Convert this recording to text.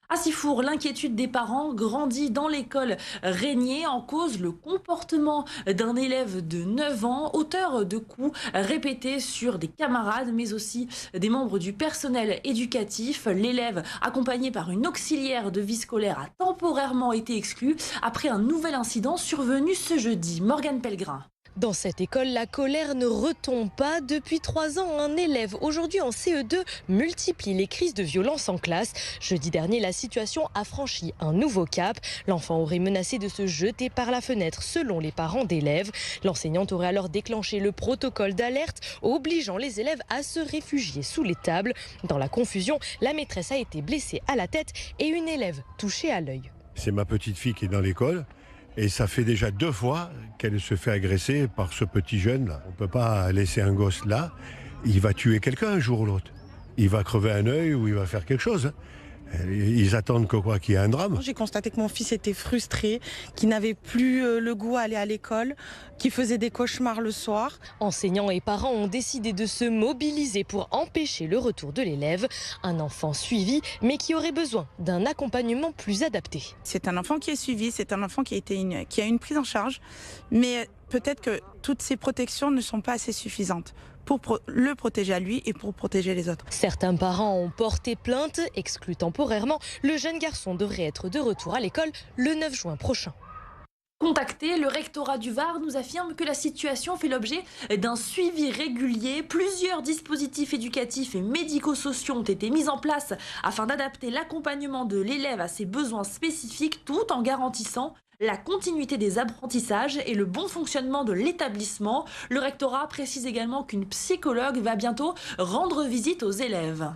À Sifour, l'inquiétude des parents grandit dans l'école Régnier. En cause, le comportement d'un élève de 9 ans, auteur de coups répétés sur des camarades, mais aussi des membres du personnel éducatif. L'élève, accompagné par une auxiliaire de vie scolaire, a temporairement été exclu après un nouvel incident survenu ce jeudi. Morgane Pellegrin. Dans cette école, la colère ne retombe pas. Depuis 3 ans, un élève, aujourd'hui en CE2, multiplie les crises de violence en classe. Jeudi dernier, la situation a franchi un nouveau cap. L'enfant aurait menacé de se jeter par la fenêtre selon les parents d'élèves. L'enseignante aurait alors déclenché le protocole d'alerte, obligeant les élèves à se réfugier sous les tables. Dans la confusion, la maîtresse a été blessée à la tête et une élève touchée à l'œil. C'est ma petite fille qui est dans l'école. Et ça fait déjà 2 fois qu'elle se fait agresser par ce petit jeune-là. On ne peut pas laisser un gosse là. Il va tuer quelqu'un un jour ou l'autre. Il va crever un œil ou il va faire quelque chose. Ils attendent que quoi, qu'il y ait un drame. J'ai constaté que mon fils était frustré, qu'il n'avait plus le goût à aller à l'école, qu'il faisait des cauchemars le soir. Enseignants et parents ont décidé de se mobiliser pour empêcher le retour de l'élève. Un enfant suivi, mais qui aurait besoin d'un accompagnement plus adapté. C'est un enfant qui est suivi, c'est un enfant qui a une prise en charge, mais peut-être que toutes ces protections ne sont pas assez suffisantes pour le protéger à lui et pour protéger les autres. Certains parents ont porté plainte, exclu temporairement. Le jeune garçon devrait être de retour à l'école le 9 juin prochain. Contacté, le rectorat du Var nous affirme que la situation fait l'objet d'un suivi régulier. Plusieurs dispositifs éducatifs et médico-sociaux ont été mis en place afin d'adapter l'accompagnement de l'élève à ses besoins spécifiques tout en garantissant la continuité des apprentissages et le bon fonctionnement de l'établissement. Le rectorat précise également qu'une psychologue va bientôt rendre visite aux élèves.